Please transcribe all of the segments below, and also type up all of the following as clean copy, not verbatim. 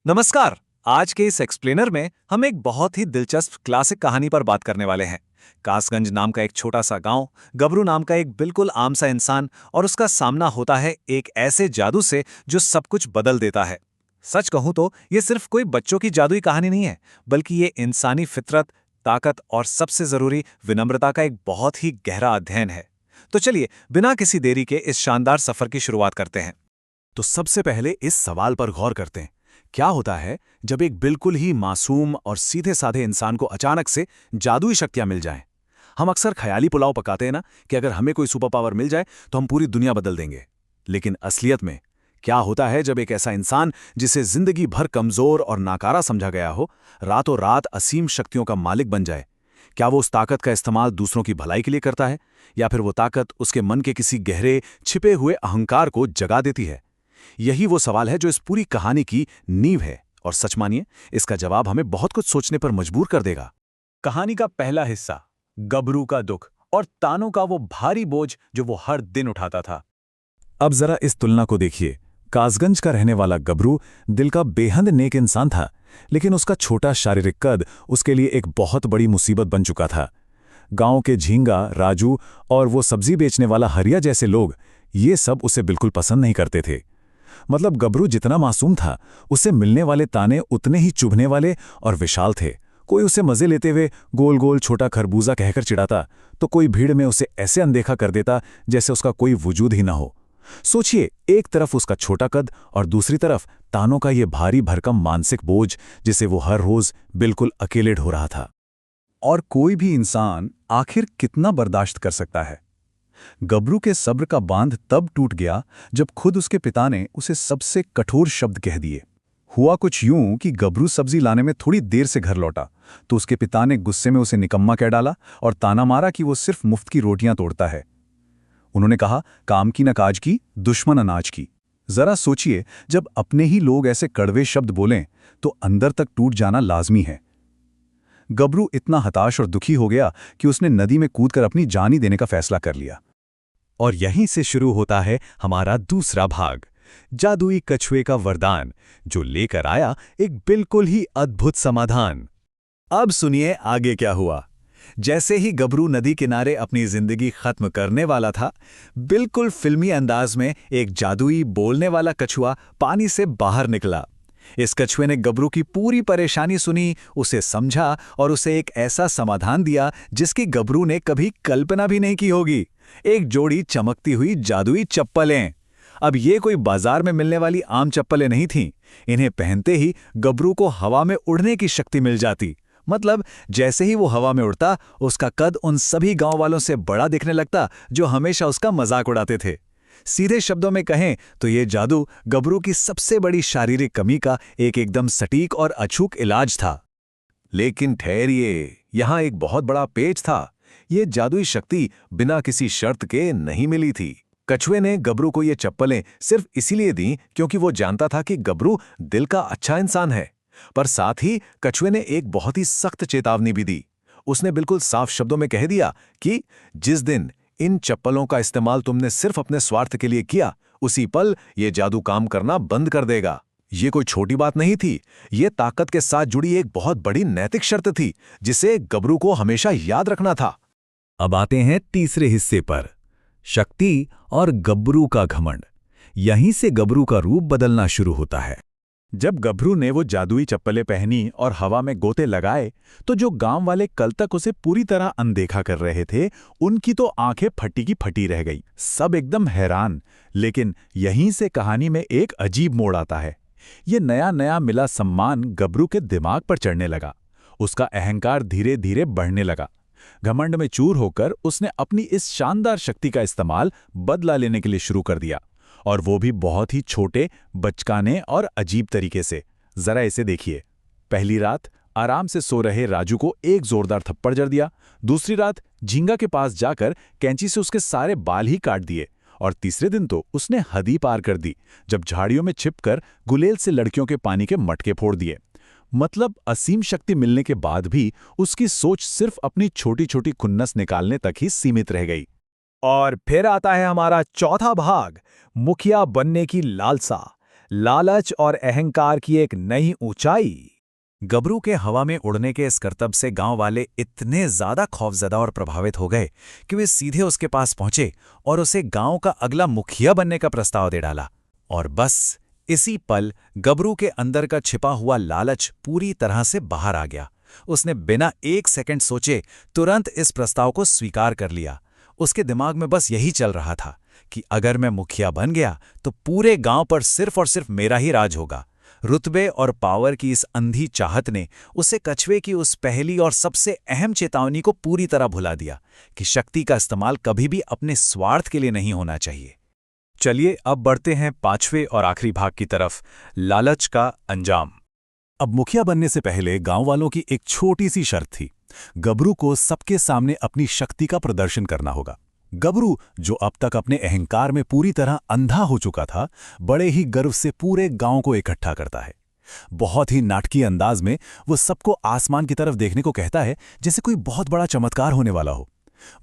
नमस्कार। आज के इस एक्सप्लेनर में हम एक बहुत ही दिलचस्प क्लासिक कहानी पर बात करने वाले हैं। कासगंज नाम का एक छोटा सा गांव, गबरू नाम का एक बिल्कुल आम सा इंसान और उसका सामना होता है एक ऐसे जादू से जो सब कुछ बदल देता है। सच कहूं तो ये सिर्फ कोई बच्चों की जादुई कहानी नहीं है, बल्कि ये इंसानी फितरत, ताकत और सबसे जरूरी विनम्रता का एक बहुत ही गहरा अध्ययन है। तो चलिए, बिना किसी देरी के इस शानदार सफर की शुरुआत करते हैं। तो सबसे पहले इस सवाल पर गौर करते हैं। क्या होता है जब एक बिल्कुल ही मासूम और सीधे साधे इंसान को अचानक से जादुई शक्तियां मिल जाएं? हम अक्सर ख्याली पुलाव पकाते हैं ना कि अगर हमें कोई सुपर पावर मिल जाए तो हम पूरी दुनिया बदल देंगे। लेकिन असलियत में क्या होता है जब एक ऐसा इंसान जिसे जिंदगी भर कमजोर और नाकारा समझा गया हो, रातों रात असीम शक्तियों का मालिक बन जाए? क्या वो उस ताकत का इस्तेमाल दूसरों की भलाई के लिए करता है, या फिर वो ताकत उसके मन के किसी गहरे छिपे हुए अहंकार को जगा देती है? यही वो सवाल है जो इस पूरी कहानी की नींव है, और सच मानिए, इसका जवाब हमें बहुत कुछ सोचने पर मजबूर कर देगा। कहानी का पहला हिस्सा, गबरू का दुख और तानों का वो भारी बोझ जो वो हर दिन उठाता था। अब जरा इस तुलना को देखिए। कासगंज का रहने वाला गबरू दिल का बेहद नेक इंसान था, लेकिन उसका छोटा शारीरिक कद उसके लिए एक बहुत बड़ी मुसीबत बन चुका था। गांव के झींगा, राजू और वो सब्जी बेचने वाला हरिया जैसे लोग ये सब उसे बिल्कुल पसंद नहीं करते थे। मतलब गबरू जितना मासूम था, उसे मिलने वाले ताने उतने ही चुभने वाले और विशाल थे। कोई उसे मजे लेते हुए गोल गोल छोटा खरबूजा कहकर चिढ़ाता, तो कोई भीड़ में उसे ऐसे अनदेखा कर देता जैसे उसका कोई वजूद ही ना हो। सोचिए, एक तरफ उसका छोटा कद और दूसरी तरफ तानों का ये भारी भरकम मानसिक बोझ, जिसे वो हर रोज बिल्कुल अकेले ढो रहा था। और कोई भी इंसान आखिर कितना बर्दाश्त कर सकता है? गबरू के सब्र का बांध तब टूट गया जब खुद उसके पिता ने उसे सबसे कठोर शब्द कह दिए। हुआ कुछ यूं कि गबरू सब्जी लाने में थोड़ी देर से घर लौटा तो उसके पिता ने गुस्से में उसे निकम्मा कह डाला और ताना मारा कि वो सिर्फ मुफ्त की रोटियां तोड़ता है। उन्होंने कहा, काम की न काज की, दुश्मन अनाज की। जरा सोचिए, जब अपने ही लोग ऐसे कड़वे शब्द बोलें तो अंदर तक टूट जाना लाजमी है। गबरू इतना हताश और दुखी हो गया कि उसने नदी में कूदकर अपनी जान ही देने का फैसला कर लिया। और यहीं से शुरू होता है हमारा दूसरा भाग, जादुई कछुए का वरदान, जो लेकर आया एक बिल्कुल ही अद्भुत समाधान। अब सुनिए आगे क्या हुआ। जैसे ही गबरू नदी किनारे अपनी जिंदगी खत्म करने वाला था, बिल्कुल फिल्मी अंदाज में एक जादुई बोलने वाला कछुआ पानी से बाहर निकला। इस कछुए ने गबरू की पूरी परेशानी सुनी, उसे समझा और उसे एक ऐसा समाधान दिया जिसकी गबरू ने कभी कल्पना भी नहीं की होगी। एक जोड़ी चमकती हुई जादुई चप्पलें। अब ये कोई बाजार में मिलने वाली आम चप्पलें नहीं थीं। इन्हें पहनते ही गबरू को हवा में उड़ने की शक्ति मिल जाती। मतलब जैसे ही वो हवा में उड़ता, उसका कद उन सभी गांव वालों से बड़ा दिखने लगता जो हमेशा उसका मजाक उड़ाते थे। सीधे शब्दों में कहें तो ये जादू गबरू की सबसे बड़ी शारीरिक कमी का एक एकदम सटीक और अचूक इलाज था। लेकिन ठहरिए, यहां एक बहुत बड़ा पेच था। ये जादुई शक्ति बिना किसी शर्त के नहीं मिली थी। कछुए ने गबरू को ये चप्पलें सिर्फ इसीलिए दी क्योंकि वो जानता था कि गबरू दिल का अच्छा इंसान है। पर साथ ही कछुए ने एक बहुत ही सख्त चेतावनी भी दी। उसने बिल्कुल साफ शब्दों में कह दिया कि जिस दिन इन चप्पलों का इस्तेमाल तुमने सिर्फ अपने स्वार्थ के लिए किया, उसी पल ये जादू काम करना बंद कर देगा। ये कोई छोटी बात नहीं थी। ये ताकत के साथ जुड़ी एक बहुत बड़ी नैतिक शर्त थी जिसे गबरू को हमेशा याद रखना था। अब आते हैं तीसरे हिस्से पर, शक्ति और गबरू का घमंड। यहीं से गबरू का रूप बदलना शुरू होता है। जब गबरू ने वो जादुई चप्पलें पहनी और हवा में गोते लगाए, तो जो गांव वाले कल तक उसे पूरी तरह अनदेखा कर रहे थे, उनकी तो आंखें फटी की फटी रह गई। सब एकदम हैरान। लेकिन यहीं से कहानी में एक अजीब मोड़ आता है। ये नया नया मिला सम्मान गबरू के दिमाग पर चढ़ने लगा। उसका अहंकार धीरे धीरे बढ़ने लगा। घमंड में चूर होकर उसने अपनी इस शानदार शक्ति का इस्तेमाल बदला लेने के लिए शुरू कर दिया, और वो भी बहुत ही छोटे, बचकाने और अजीब तरीके से। जरा इसे देखिए। पहली रात आराम से सो रहे राजू को एक जोरदार थप्पड़ जड़ दिया। दूसरी रात झींगा के पास जाकर कैंची से उसके सारे बाल ही काट दिए। और तीसरे दिन तो उसने हद ही पार कर दी, जब झाड़ियों में छिपकर गुलेल से लड़कियों के पानी के मटके फोड़ दिए। मतलब असीम शक्ति मिलने के बाद भी उसकी सोच सिर्फ अपनी छोटी छोटी खुन्नस निकालने तक ही सीमित रह गई। और फिर आता है हमारा चौथा भाग, मुखिया बनने की लालसा। लालच और अहंकार की एक नई ऊंचाई। गबरू के हवा में उड़ने के इस करतब से गांव वाले इतने ज्यादा खौफजदा और प्रभावित हो गए कि वे सीधे उसके पास पहुंचे और उसे गांव का अगला मुखिया बनने का प्रस्ताव दे डाला। और बस इसी पल गबरू के अंदर का छिपा हुआ लालच पूरी तरह से बाहर आ गया। उसने बिना एक सेकंड सोचे तुरंत इस प्रस्ताव को स्वीकार कर लिया। उसके दिमाग में बस यही चल रहा था कि अगर मैं मुखिया बन गया तो पूरे गांव पर सिर्फ और सिर्फ मेरा ही राज होगा। रुतबे और पावर की इस अंधी चाहत ने उसे कछुए की उस पहली और सबसे अहम चेतावनी को पूरी तरह भुला दिया कि शक्ति का इस्तेमाल कभी भी अपने स्वार्थ के लिए नहीं होना चाहिए। चलिए अब बढ़ते हैं 5वें और आखिरी भाग की तरफ, लालच का अंजाम। अब मुखिया बनने से पहले गांव वालों की एक छोटी सी शर्त थी। गबरू को सबके सामने अपनी शक्ति का प्रदर्शन करना होगा। गबरू, जो अब तक अपने अहंकार में पूरी तरह अंधा हो चुका था, बड़े ही गर्व से पूरे गांव को इकट्ठा करता है। बहुत ही नाटकीय अंदाज में वो सबको आसमान की तरफ देखने को कहता है, जैसे कोई बहुत बड़ा चमत्कार होने वाला हो।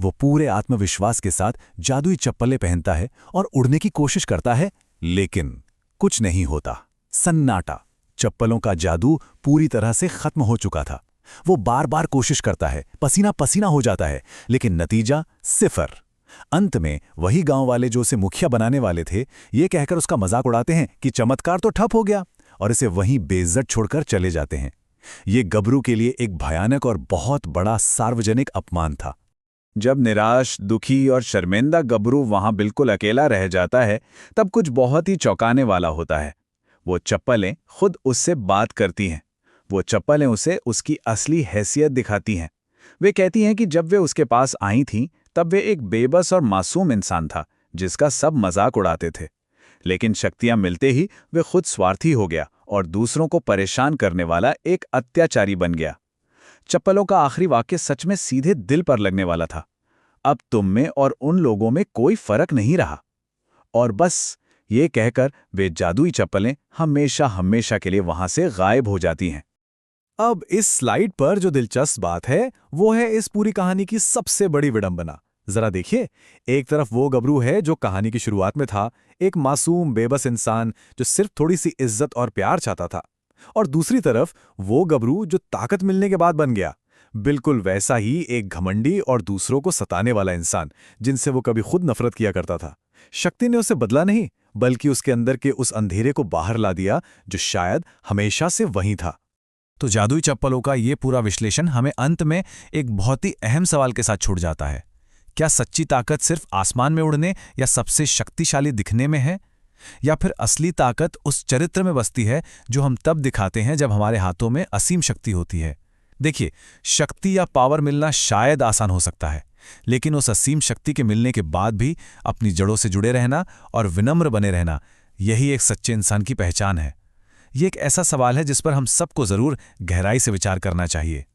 वो पूरे आत्मविश्वास के साथ जादुई चप्पलें पहनता है और उड़ने की कोशिश करता है, लेकिन कुछ नहीं होता। सन्नाटा। चप्पलों का जादू पूरी तरह से खत्म हो चुका था। वो बार बार कोशिश करता है, पसीना पसीना हो जाता है, लेकिन नतीजा सिफर। अंत में वही गांव वाले जो उसे मुखिया बनाने वाले थे, ये कहकर उसका मजाक उड़ाते हैं कि चमत्कार तो ठप हो गया, और इसे वहीं बेइज्जत छोड़कर चले जाते हैं। ये गबरू के लिए एक भयानक और बहुत बड़ा सार्वजनिक अपमान था। जब निराश, दुखी और शर्मिंदा गबरू वहां बिल्कुल अकेला रह जाता है, तब कुछ बहुत ही चौंकाने वाला होता है। वो चप्पलें खुद उससे बात करती हैं। वो चप्पलें उसे उसकी असली हैसियत दिखाती हैं। वे कहती हैं कि जब वे उसके पास आई थीं, तब वे एक बेबस और मासूम इंसान था जिसका सब मजाक उड़ाते थे। लेकिन शक्तियां मिलते ही वे खुद स्वार्थी हो गया और दूसरों को परेशान करने वाला एक अत्याचारी बन गया। चप्पलों का आखिरी वाक्य सच में सीधे दिल पर लगने वाला था। अब तुम में और उन लोगों में कोई फर्क नहीं रहा। और बस ये कहकर वे जादुई चप्पलें हमेशा हमेशा के लिए वहां से गायब हो जाती हैं। अब इस स्लाइड पर जो दिलचस्प बात है, वो है इस पूरी कहानी की सबसे बड़ी विडंबना। जरा देखिए, एक तरफ वो गबरू है जो कहानी की शुरुआत में था, एक मासूम बेबस इंसान जो सिर्फ थोड़ी सी इज्जत और प्यार चाहता था, और दूसरी तरफ वो गबरू जो ताकत मिलने के बाद बन गया, बिल्कुल वैसा ही एक घमंडी और दूसरों को सताने वाला इंसान जिनसे वो कभी खुद नफरत किया करता था। शक्ति ने उसे बदला नहीं, बल्कि उसके अंदर के उस अंधेरे को बाहर ला दिया जो शायद हमेशा से वहीं था। तो जादुई चप्पलों का ये पूरा विश्लेषण हमें अंत में एक बहुत ही अहम सवाल के साथ छूट जाता है। क्या सच्ची ताकत सिर्फ आसमान में उड़ने या सबसे शक्तिशाली दिखने में है, या फिर असली ताकत उस चरित्र में बसती है जो हम तब दिखाते हैं जब हमारे हाथों में असीम शक्ति होती है? देखिए, शक्ति या पावर मिलना शायद आसान हो सकता है, लेकिन उस असीम शक्ति के मिलने के बाद भी अपनी जड़ों से जुड़े रहना और विनम्र बने रहना, यही एक सच्चे इंसान की पहचान है। ये एक ऐसा सवाल है जिस पर हम सबको जरूर गहराई से विचार करना चाहिए।